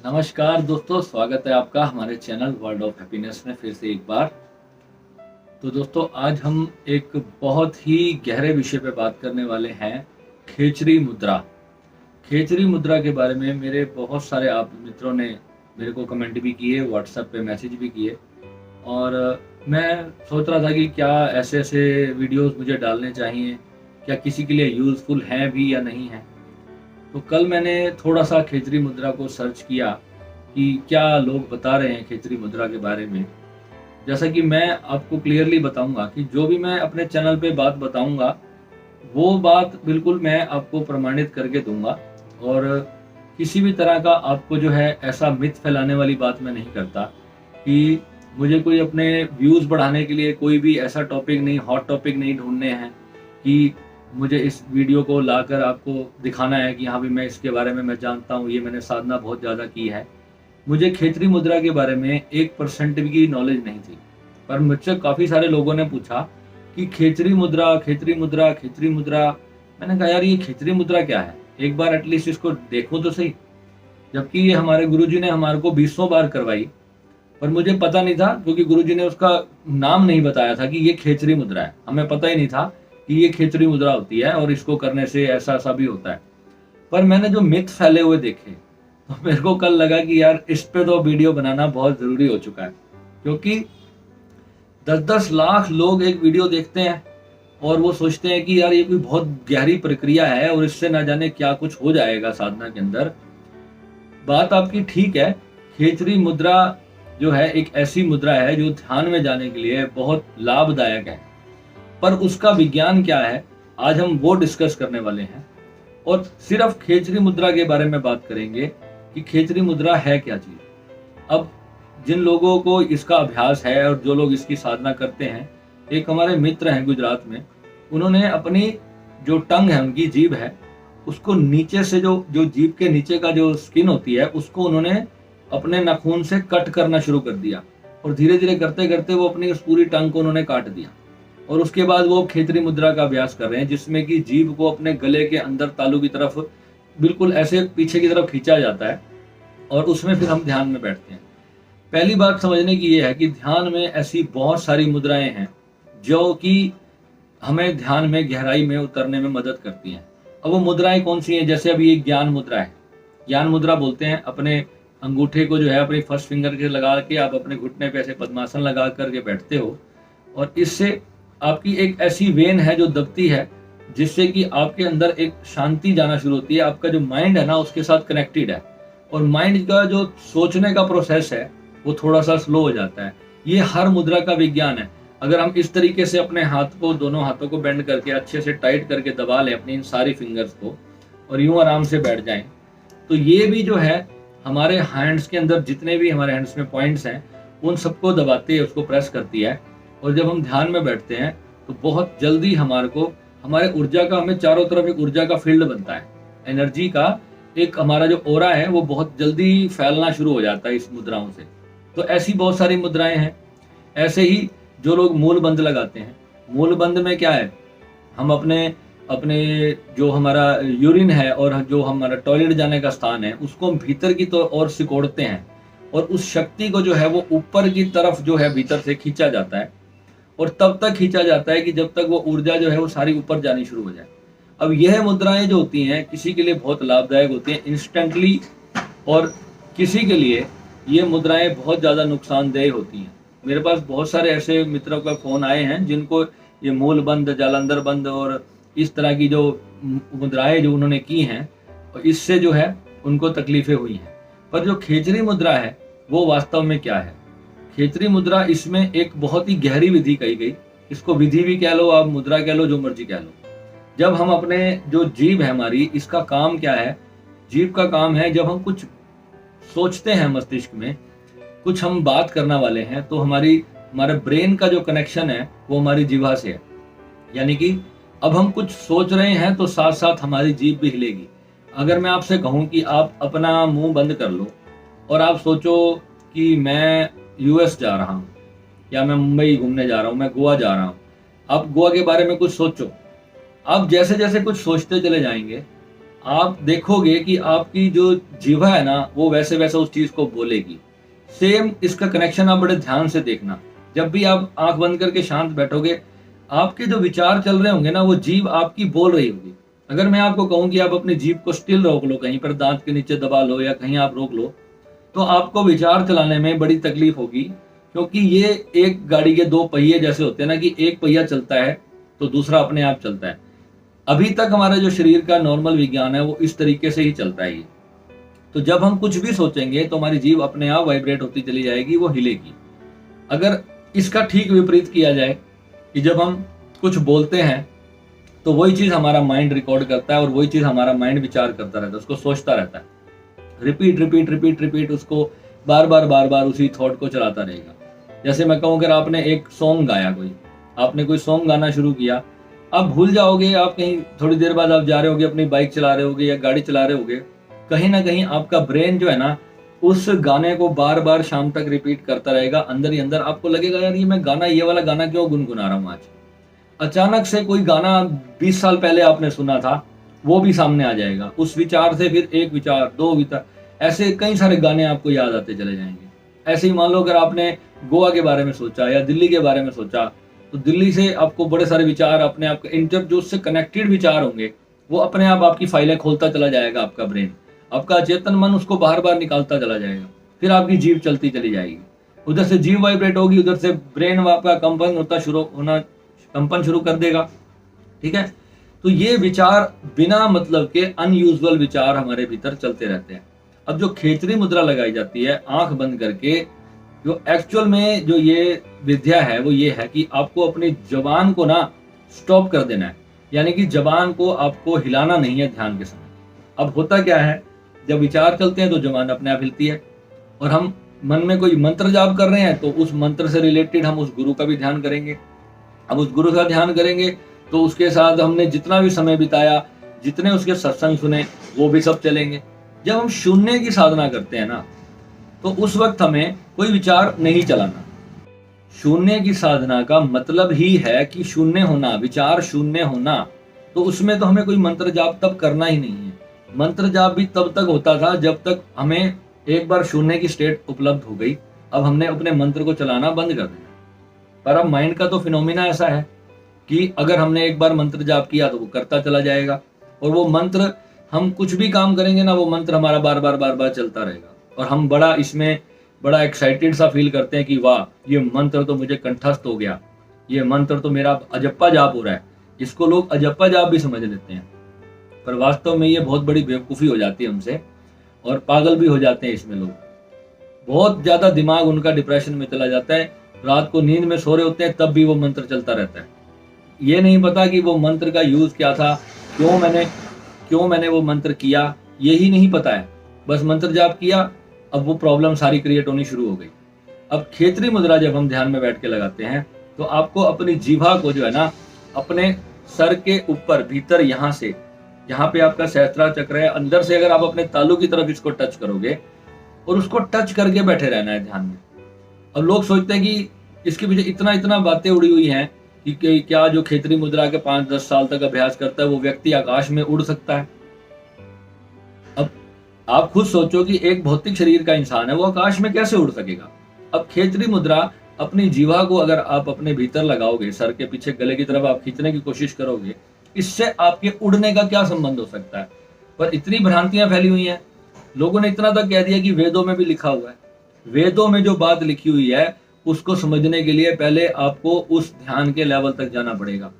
नमस्कार दोस्तों, स्वागत है आपका हमारे चैनल वर्ल्ड ऑफ हैप्पीनेस में फिर से एक बार। तो दोस्तों, आज हम एक बहुत ही गहरे विषय पे बात करने वाले हैं, खेचरी मुद्रा। खेचरी मुद्रा के बारे में मेरे बहुत सारे आप मित्रों ने मेरे को कमेंट भी किए, व्हाट्सएप पे मैसेज भी किए और मैं सोच रहा था कि क्या ऐसे ऐसे वीडियोस मुझे डालने चाहिए, क्या किसी के लिए यूज़फुल हैं भी या नहीं हैं। तो कल मैंने थोड़ा सा खेचरी मुद्रा को सर्च किया कि क्या लोग बता रहे हैं खेचरी मुद्रा के बारे में। जैसा कि मैं आपको क्लियरली बताऊंगा कि जो भी मैं अपने चैनल पे बात बताऊंगा वो बात बिल्कुल मैं आपको प्रमाणित करके दूंगा और किसी भी तरह का आपको जो है ऐसा मिथ फैलाने वाली बात मैं नहीं करता कि मुझे कोई अपने व्यूज़ बढ़ाने के लिए कोई भी ऐसा टॉपिक नहीं, हॉट टॉपिक नहीं ढूंढने हैं कि मुझे इस वीडियो को लाकर आपको दिखाना है कि हाँ भी मैं इसके बारे में मैं जानता हूँ, ये मैंने साधना बहुत ज़्यादा की है। मुझे खेचरी मुद्रा के बारे में 1% भी नॉलेज नहीं थी, पर मुझसे काफ़ी सारे लोगों ने पूछा कि खेचरी मुद्रा, खेचरी मुद्रा, खेचरी मुद्रा। मैंने कहा यार ये खेचरी मुद्रा क्या है, एक बार एटलीस्ट इसको देखो तो सही। जबकि ये हमारे गुरुजी ने हमारे को 20 बार करवाई, पर मुझे पता नहीं था क्योंकि गुरुजी ने उसका नाम नहीं बताया था कि ये खेचरी मुद्रा है। हमें पता ही नहीं था कि ये खेचरी मुद्रा होती है और इसको करने से ऐसा ऐसा भी होता है। पर मैंने जो मिथ फैले हुए देखे तो मेरे को कल लगा कि यार इस पे तो वीडियो बनाना बहुत ज़रूरी हो चुका है, क्योंकि 10-10 लाख लोग एक वीडियो देखते हैं और वो सोचते हैं कि यार ये कोई बहुत गहरी प्रक्रिया है और इससे ना जाने क्या कुछ हो जाएगा साधना के अंदर। बात आपकी ठीक है, खेचरी मुद्रा जो है एक ऐसी मुद्रा है जो ध्यान में जाने के लिए बहुत लाभदायक है, पर उसका विज्ञान क्या है आज हम वो डिस्कस करने वाले हैं। और सिर्फ खेचरी मुद्रा के बारे में बात करेंगे कि खेचरी मुद्रा है क्या चीज। अब जिन लोगों को इसका अभ्यास है और जो लोग इसकी साधना करते हैं, एक हमारे मित्र हैं गुजरात में, उन्होंने अपनी जो टंग है, उनकी जीभ है, उसको नीचे से जो जो जीभ के नीचे का जो स्किन होती है उसको उन्होंने अपने नाखून से कट करना शुरू कर दिया और धीरे धीरे करते करते वो अपनी उस पूरी टंग को उन्होंने काट दिया। और उसके बाद वो खेचरी मुद्रा का अभ्यास कर रहे हैं जिसमें कि जीभ को अपने गले के अंदर तालू की तरफ बिल्कुल ऐसे पीछे की तरफ खींचा जाता है और उसमें फिर हम ध्यान में बैठते हैं। पहली बात समझने की ये है कि ध्यान में ऐसी बहुत सारी मुद्राएं हैं जो कि हमें ध्यान में गहराई में उतरने में मदद करती हैं। अब वो मुद्राएं कौन सी हैं? जैसे अभी एक ज्ञान मुद्रा है। ज्ञान मुद्रा बोलते हैं, अपने अंगूठे को जो है अपनी फर्स्ट फिंगर के लगा के आप अपने घुटने पे ऐसे पद्मासन लगा करके बैठते हो और इससे आपकी एक ऐसी वेन है जो दबती है जिससे कि आपके अंदर एक शांति जाना शुरू होती है। आपका जो माइंड है ना उसके साथ कनेक्टेड है और माइंड का जो सोचने का प्रोसेस है वो थोड़ा सा स्लो हो जाता है। ये हर मुद्रा का विज्ञान है। अगर हम इस तरीके से अपने हाथ को, दोनों हाथों को बेंड करके अच्छे से टाइट करके दबा लें अपनी इन सारी फिंगर्स को और यूं आराम से बैठ जाएं, तो ये भी जो है हमारे हैंड्स के अंदर जितने भी हमारे हैंड्स में पॉइंट्स हैं उन सबको दबाती है, उसको प्रेस करती है। और जब हम ध्यान में बैठते हैं तो बहुत जल्दी हमारे ऊर्जा का, हमें चारों तरफ एक ऊर्जा का फील्ड बनता है, एनर्जी का एक हमारा जो ओरा है वो बहुत जल्दी फैलना शुरू हो जाता है इस मुद्राओं से। तो ऐसी बहुत सारी मुद्राएं हैं। ऐसे ही जो लोग मूल बंद लगाते हैं, मूल बंद में क्या है, हम अपने अपने जो हमारा यूरिन है और जो हमारा टॉयलेट जाने का स्थान है उसको हम भीतर की ओर सिकोड़ते हैं और उस शक्ति को जो है वो ऊपर की तरफ जो है भीतर से खींचा जाता है और तब तक खींचा जाता है कि जब तक वो ऊर्जा जो है वो सारी ऊपर जानी शुरू हो जाए। अब यह मुद्राएं जो होती हैं किसी के लिए बहुत लाभदायक होती हैं इंस्टेंटली, और किसी के लिए ये मुद्राएं बहुत ज़्यादा नुकसानदेह होती हैं। मेरे पास बहुत सारे ऐसे मित्रों का फ़ोन आए हैं जिनको ये मूल बंद, जालंधर बंद और इस तरह की जो मुद्राएं जो उन्होंने की हैं इससे जो है उनको तकलीफें हुई हैं। पर जो खेचरी मुद्रा है वो वास्तव में क्या है? खेचरी मुद्रा, इसमें एक बहुत ही गहरी विधि कही गई। इसको विधि भी कह लो, आप मुद्रा कह लो, जो मर्जी कह लो। जब हम अपने जो जीभ है हमारी, इसका काम क्या है? जीभ का काम है जब हम कुछ सोचते हैं मस्तिष्क में, कुछ हम बात करना वाले हैं, तो हमारे ब्रेन का जो कनेक्शन है वो हमारी जीभा से है। यानी कि अब हम कुछ सोच रहे हैं तो साथ साथ हमारी जीभ भी हिलेगी। अगर मैं आपसे कहूं कि आप अपना मुंह बंद कर लो और आप सोचो कि मैं यूएस जा रहा हूँ या मैं मुंबई घूमने जा रहा हूँ, मैं गोवा जा रहा हूँ, आप गोवा के बारे में कुछ सोचो। आप जैसे जैसे कुछ सोचते चले जाएंगे आप देखोगे कि आपकी जो जीवा है ना वो वैसे वैसे उस चीज को बोलेगी। सेम इसका कनेक्शन आप बड़े ध्यान से देखना। जब भी आप आंख बंद करके शांत बैठोगे, आपके जो विचार चल रहे होंगे ना वो जीभ आपकी बोल रही होगी। अगर मैं आपको कहूं कि आप अपनी जीभ को स्टिल रोक लो, कहीं पर दांत के नीचे दबा लो या कहीं आप रोक लो, तो आपको विचार चलाने में बड़ी तकलीफ होगी। क्योंकि ये एक गाड़ी के दो पहिए जैसे होते हैं ना, कि एक पहिया चलता है तो दूसरा अपने आप चलता है। अभी तक हमारा जो शरीर का नॉर्मल विज्ञान है वो इस तरीके से ही चलता है। तो जब हम कुछ भी सोचेंगे तो हमारी जीभ अपने आप वाइब्रेट होती चली जाएगी, वो हिलेगी। अगर इसका ठीक विपरीत किया जाए कि जब हम कुछ बोलते हैं तो वही चीज हमारा माइंड रिकॉर्ड करता है और वही चीज हमारा माइंड विचार करता रहता है, उसको सोचता रहता है, रिपीट रिपीट रिपीट रिपीट, उसको बार बार उसी थॉट को चलाता रहेगा। जैसे मैं कहूँ अगर आपने एक सॉन्ग गाया, आपने कोई सॉन्ग गाना शुरू किया, आप भूल जाओगे, आप कहीं थोड़ी देर बाद आप जा रहे होगे, अपनी बाइक चला रहे होगे या गाड़ी चला रहे होगे, कहीं ना कहीं आपका ब्रेन जो है ना उस गाने को बार बार शाम तक रिपीट करता रहेगा। अंदर ही अंदर आपको लगेगा यार ये वाला गाना क्यों गुनगुना रहा हूँ आज। अचानक से कोई गाना 20 साल पहले आपने सुना था वो भी सामने आ जाएगा। उस विचार से फिर एक विचार, दो विचार, ऐसे कई सारे गाने आपको याद आते चले जाएंगे। ऐसे ही मान लो अगर आपने गोवा के बारे में सोचा या दिल्ली के बारे में सोचा, तो दिल्ली से आपको बड़े सारे विचार अपने आप इंटर जो उससे कनेक्टेड विचार होंगे वो अपने आप आपकी फाइलें खोलता चला जाएगा। आपका ब्रेन, आपका चेतन मन उसको बाहर बाहर निकालता चला जाएगा। फिर आपकी जीभ चलती चली जाएगी, उधर से जीभ वाइब्रेट होगी, उधर से ब्रेन आपका कंपन शुरू कर देगा। ठीक है, तो ये विचार बिना मतलब के अनयूजुअल विचार हमारे भीतर चलते रहते हैं। अब जो खेचरी मुद्रा लगाई जाती है आंख बंद करके, जो एक्चुअल में जो ये विद्या है वो ये है कि आपको अपनी जबान को ना स्टॉप कर देना है, यानी कि जबान को आपको हिलाना नहीं है ध्यान के समय। अब होता क्या है, जब विचार चलते हैं तो जबान अपने आप हिलती है, और हम मन में कोई मंत्र जाप कर रहे हैं तो उस मंत्र से रिलेटेड हम उस गुरु का भी ध्यान करेंगे। अब उस गुरु का ध्यान करेंगे तो उसके साथ हमने जितना भी समय बिताया, जितने उसके सत्संग सुने, वो भी सब चलेंगे। जब हम शून्य की साधना करते हैं ना, तो उस वक्त हमें कोई विचार नहीं चलाना। शून्य की साधना का मतलब ही है कि शून्य होना, विचार शून्य होना। तो उसमें तो हमें कोई मंत्र जाप तब करना ही नहीं है। मंत्र जाप भी तब तक होता था जब तक हमें एक बार शून्य की स्टेट उपलब्ध हो गई। अब हमने अपने मंत्र को चलाना बंद कर दिया। पर अब माइंड का तो फिनोमिना ऐसा है कि अगर हमने एक बार मंत्र जाप किया तो वो करता चला जाएगा, और वो मंत्र, हम कुछ भी काम करेंगे ना, वो मंत्र हमारा बार बार चलता रहेगा। और हम इसमें बड़ा एक्साइटेड सा फील करते हैं कि वाह, ये मंत्र तो मुझे कंठस्थ हो गया, ये मंत्र तो मेरा अजप्पा जाप हो रहा है। इसको लोग अजप्पा जाप भी समझ लेते हैं, पर वास्तव में ये बहुत बड़ी बेवकूफ़ी हो जाती है हमसे, और पागल भी हो जाते हैं इसमें लोग। बहुत ज़्यादा दिमाग उनका डिप्रेशन में चला जाता है, रात को नींद में सो रहे होते हैं तब भी वो मंत्र चलता रहता है। ये नहीं पता कि वो मंत्र का यूज़ क्या था, क्यों मैंने वो मंत्र किया, यही नहीं पता है। बस मंत्र जाप किया, अब वो प्रॉब्लम सारी क्रिएट होनी शुरू हो गई। अब खेचरी मुद्रा जब हम ध्यान में बैठ के लगाते हैं तो आपको अपनी जीभा को जो है ना अपने सर के ऊपर भीतर, यहाँ पे आपका सहस्त्रा चक्र है, अंदर से अगर आप अपने तालू की तरफ इसको टच करोगे और उसको टच करके बैठे रहना है ध्यान में। अब लोग सोचते हैं कि इसके पीछे इतना बातें उड़ी हुई हैं कि क्या जो खेचरी मुद्रा के 5-10 साल तक अभ्यास करता है वो व्यक्ति आकाश में उड़ सकता है। अब आप खुद सोचो कि एक भौतिक शरीर का इंसान है, वो आकाश में कैसे उड़ सकेगा। अब खेचरी मुद्रा, अपनी जीवा को अगर आप अपने भीतर लगाओगे, सर के पीछे गले की तरफ आप खींचने की कोशिश करोगे, इससे आपके उड़ने का क्या संबंध हो सकता है। पर इतनी भ्रांतियां फैली हुई हैं, लोगों ने इतना तक कह दिया कि वेदों में भी लिखा हुआ है। वेदों में जो बात लिखी हुई है उसको समझने के लिए पहले आपको उस ध्यान के लेवल तक जाना पड़ेगा।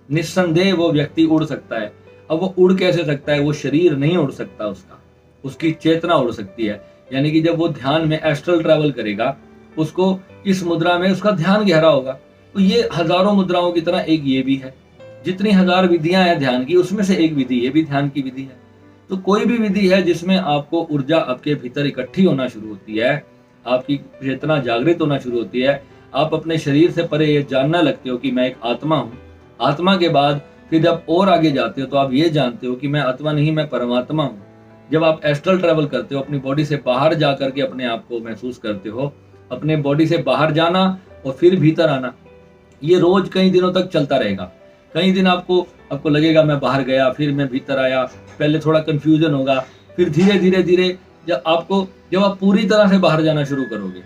निस्संदेह वो व्यक्ति उड़ सकता है। अब वो उड़ कैसे सकता है, वो शरीर नहीं उड़ सकता, उसकी चेतना उड़ सकती है। यानी कि जब वो ध्यान में एस्ट्रल ट्रैवल करेगा, उसको इस मुद्रा में उसका ध्यान गहरा होगा। तो ये हजारों मुद्राओं की तरह एक ये भी है। जितनी हजार विधियां हैं ध्यान की, उसमें से एक विधि ये भी ध्यान की विधि है। तो कोई भी विधि है जिसमें आपको ऊर्जा आपके भीतर इकट्ठी होना शुरू होती है, आपकी चेतना जागृत होना शुरू होती है, आप अपने शरीर से परे ये जानना लगते हो कि मैं एक आत्मा हूँ। आत्मा के बाद फिर जब और आगे जाते हो तो आप ये जानते हो कि मैं आत्मा नहीं, मैं परमात्मा हूँ। जब आप एस्ट्रल ट्रैवल करते हो, अपनी बॉडी से बाहर जा करके अपने आप को महसूस करते हो, अपने बॉडी से बाहर जाना और फिर भीतर आना, ये रोज कई दिनों तक चलता रहेगा। कई दिन आपको आपको लगेगा मैं बाहर गया, फिर मैं भीतर आया, पहले थोड़ा कंफ्यूजन होगा, फिर धीरे धीरे धीरे जब आप पूरी तरह से बाहर जाना शुरू करोगे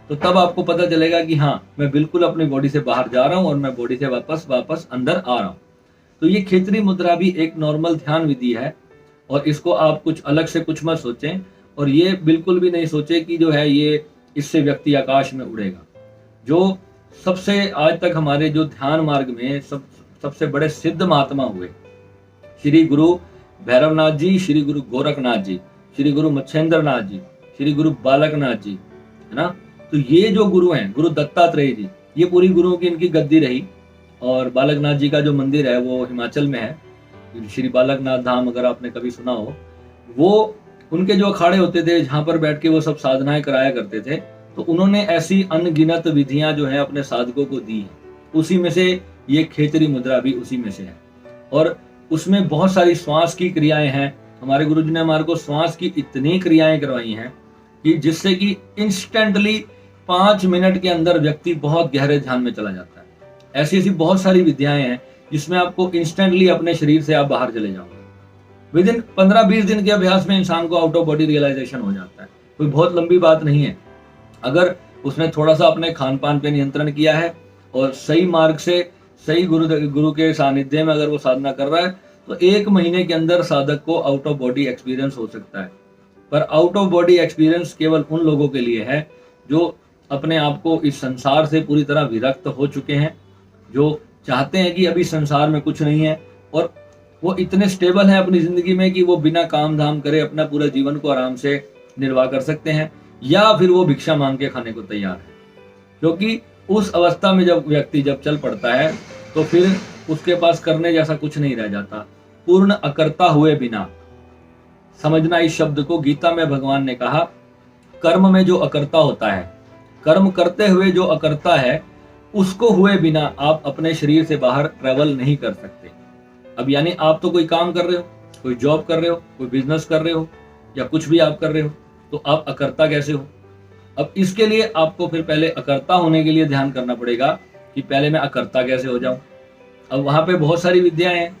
तो तब आपको पता चलेगा कि हाँ, मैं बिल्कुल अपनी बॉडी से बाहर जा रहा हूँ और मैं बॉडी से वापस अंदर आ रहा हूँ। तो ये खेचरी मुद्रा भी एक नॉर्मल ध्यान विधि है और इसको आप कुछ अलग से कुछ मत सोचें और ये बिल्कुल भी नहीं सोचे कि जो है ये इससे व्यक्ति आकाश में उड़ेगा। जो सबसे आज तक हमारे जो ध्यान मार्ग में सबसे बड़े सिद्ध महात्मा हुए, श्री गुरु भैरवनाथ जी, श्री गुरु गोरखनाथ जी, श्री गुरु मच्छेंद्र नाथ जी, श्री गुरु बालकनाथ जी, है ना। तो ये जो गुरु हैं, गुरु दत्तात्रेय जी, ये पूरी गुरुओं की इनकी गद्दी रही। और बालकनाथ जी का जो मंदिर है वो हिमाचल में है, श्री बालकनाथ धाम, अगर आपने कभी सुना हो। वो उनके जो अखाड़े होते थे जहां पर बैठ के वो सब साधनाएं कराया करते थे, तो उन्होंने ऐसी अनगिनत विधियां जो है अपने साधकों को दी है। उसी में से ये खेचरी मुद्रा भी उसी में से है। और उसमें बहुत सारी श्वास की क्रियाएं हैं। हमारे गुरुजी ने हमारे को श्वास की इतनी क्रियाएं करवाई हैं कि जिससे कि इंस्टेंटली 5 मिनट के अंदर व्यक्ति बहुत गहरे ध्यान में चला जाता है। ऐसी ऐसी बहुत सारी विद्याएं हैं जिसमें आपको इंस्टेंटली अपने शरीर से आप बाहर चले जाओगे। विद इन 15-20 दिन के अभ्यास में इंसान को आउट ऑफ बॉडी रियलाइजेशन हो जाता है। कोई बहुत लंबी बात नहीं है। अगर उसने थोड़ा सा अपने खान पान पे नियंत्रण किया है और सही मार्ग से सही गुरु के सानिध्य में अगर वो साधना कर रहा है तो 1 महीने के अंदर साधक को आउट ऑफ बॉडी एक्सपीरियंस हो सकता है। पर आउट ऑफ बॉडी एक्सपीरियंस केवल उन लोगों के लिए है जो अपने आप को इस संसार से पूरी तरह विरक्त हो चुके हैं, जो चाहते हैं कि अभी संसार में कुछ नहीं है और वो इतने स्टेबल हैं अपनी जिंदगी में कि वो बिना काम धाम करे अपना पूरा जीवन को आराम से निर्वाह कर सकते हैं, या फिर वो भिक्षा मांग के खाने को तैयार है। क्योंकि उस अवस्था में जब व्यक्ति चल पड़ता है तो फिर उसके पास करने जैसा कुछ नहीं रह जाता। पूर्ण अकर्ता हुए बिना, समझना इस शब्द को, गीता में भगवान ने कहा कर्म में जो अकर्ता होता है, कर्म करते हुए जो अकर्ता है, उसको हुए बिना आप अपने शरीर से बाहर ट्रेवल नहीं कर सकते। अब यानी आप तो कोई काम कर रहे हो, कोई जॉब कर रहे हो, कोई बिजनेस कर रहे हो या कुछ भी आप कर रहे हो, तो आप अकर्ता कैसे हो? अब इसके लिए आपको फिर पहले अकर्ता होने के लिए ध्यान करना पड़ेगा कि पहले मैं अकर्ता कैसे हो जाऊं। अब वहां पे बहुत सारी विद्याएं हैं।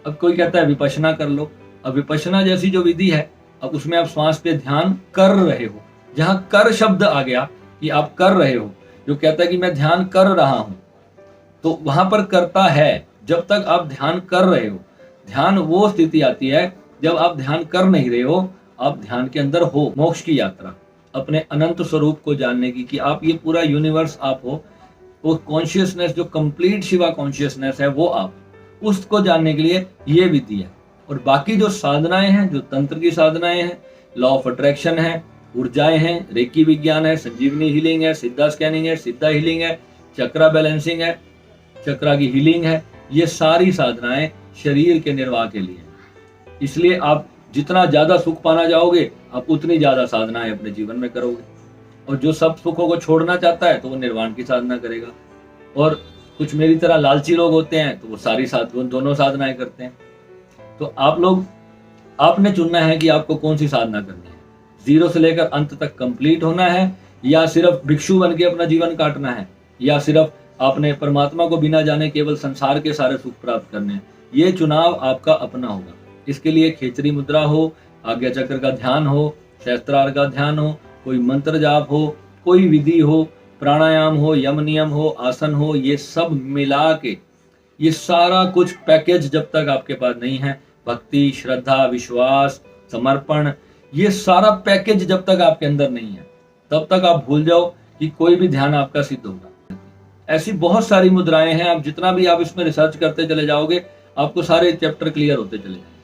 अब कोई कहता है विपश्यना कर लो। अब विपश्यना जैसी जो विधि है, अब उसमें आप श्वास पे ध्यान कर रहे हो। जहां कर शब्द आ गया कि आप कर रहे हो, जो कहता है कि मैं ध्यान कर रहा हूं, तो वहां पर करता है। जब तक आप ध्यान कर रहे हो, ध्यान वो स्थिति आती है जब आप ध्यान कर नहीं रहे हो, आप ध्यान के अंदर हो। मोक्ष की यात्रा, अपने अनंत स्वरूप को जानने की, कि आप ये पूरा यूनिवर्स आप हो, वो कॉन्शियसनेस जो कंप्लीट शिवा कॉन्शियसनेस है वो आप, उसको जानने के लिए ये विधि है। और बाकी जो साधनाएं हैं, जो तंत्र की साधनाएं हैं, लॉ ऑफ अट्रैक्शन है, ऊर्जाएं हैं, रेकी विज्ञान है, संजीवनी हीलिंग है, सिद्धा स्कैनिंग है, सिद्धा हीलिंग है, चक्रा बैलेंसिंग है, चक्रा की हीलिंग है, ये सारी साधनाएं शरीर के निर्वाह के लिए। इसलिए आप जितना ज्यादा सुख पाना चाहोगे, आप उतनी ज्यादा साधनाएं अपने जीवन में करोगे। और जो सब सुखों को छोड़ना चाहता है तो वो निर्वाण की साधना करेगा। और कुछ मेरी तरह लालची लोग होते हैं तो वो सारी दोनों साधनाएं करते हैं। तो आपने चुनना है कि आपको कौन सी साधना करनी है। 0 से लेकर अंत तक कंप्लीट होना है, या सिर्फ भिक्षु बन के अपना जीवन काटना है, या सिर्फ आपने परमात्मा को बिना जाने केवल संसार के सारे सुख प्राप्त करने हैं। ये चुनाव आपका अपना होगा। इसके लिए खेचरी मुद्रा हो, आज्ञा चक्र का ध्यान हो, सहस्त्रार का ध्यान हो, कोई मंत्र जाप हो, कोई विधि हो, प्राणायाम हो, यम नियम हो, आसन हो, ये सब मिला के, ये सारा कुछ पैकेज जब तक आपके पास नहीं है, भक्ति, श्रद्धा, विश्वास, समर्पण, ये सारा पैकेज जब तक आपके अंदर नहीं है, तब तक आप भूल जाओ कि कोई भी ध्यान आपका सिद्ध होगा। ऐसी बहुत सारी मुद्राएं हैं, आप जितना भी आप इसमें रिसर्च करते चले जाओगे, आपको सारे चैप्टर क्लियर होते चले जाएंगे।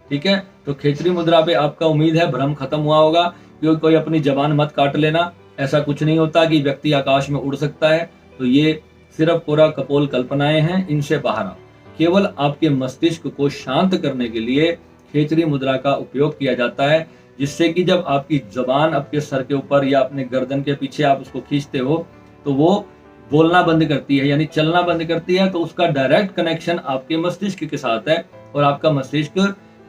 ठीक है, तो खेचरी मुद्रा पे आपका उम्मीद है भ्रम खत्म हुआ होगा। क्योंकि कोई अपनी जबान मत काट लेना, ऐसा कुछ नहीं होता कि व्यक्ति आकाश में उड़ सकता है। तो ये सिर्फ पूरा कपोल कल्पनाएं हैं, इनसे बाहर आओ। केवल आपके मस्तिष्क को शांत करने के लिए खेचरी मुद्रा का उपयोग किया जाता है, जिससे कि जब आपकी जबान आपके सर के ऊपर या अपने गर्दन के पीछे आप उसको खींचते हो तो वो बोलना बंद करती है, यानी चलना बंद करती है। तो उसका डायरेक्ट कनेक्शन आपके मस्तिष्क के साथ है और आपका मस्तिष्क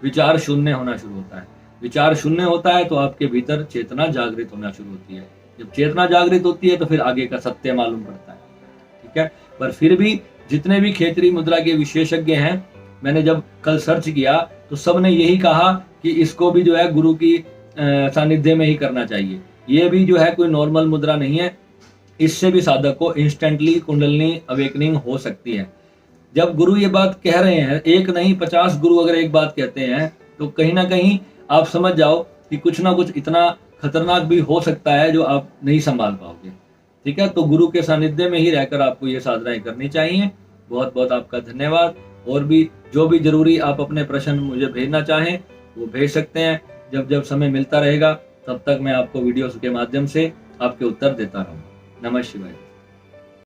विचार शून्य होना शुरू होता है। विचार शून्य होता है तो आपके भीतर चेतना जागृत होना शुरू होती है। जब चेतना जागृत होती है तो फिर आगे का सत्य मालूम पड़ता है। ठीक है, पर फिर भी जितने भी खेचरी मुद्रा के विशेषज्ञ हैं मैंने जब कल सर्च किया तो सब ने यही कहा कि इसको भी जो है गुरु की सानिध्य में ही करना चाहिए। ये भी जो है कोई नॉर्मल मुद्रा नहीं है, इससे भी साधक को इंस्टेंटली कुंडलिनी अवेकनिंग हो सकती है। जब गुरु ये बात कह रहे हैं, एक नहीं 50 गुरु अगर एक बात कहते हैं तो कहीं ना कहीं आप समझ जाओ कि कुछ ना कुछ इतना खतरनाक भी हो सकता है जो आप नहीं संभाल पाओगे। ठीक है, तो गुरु के सानिध्य में ही रहकर आपको ये साधनाएं करनी चाहिए। बहुत बहुत आपका धन्यवाद। और भी जो भी जरूरी आप अपने प्रश्न मुझे भेजना चाहें वो भेज सकते हैं। जब जब समय मिलता रहेगा तब तक मैं आपको वीडियोस के माध्यम से आपके उत्तर देता रहूँगा। नमः शिवाय।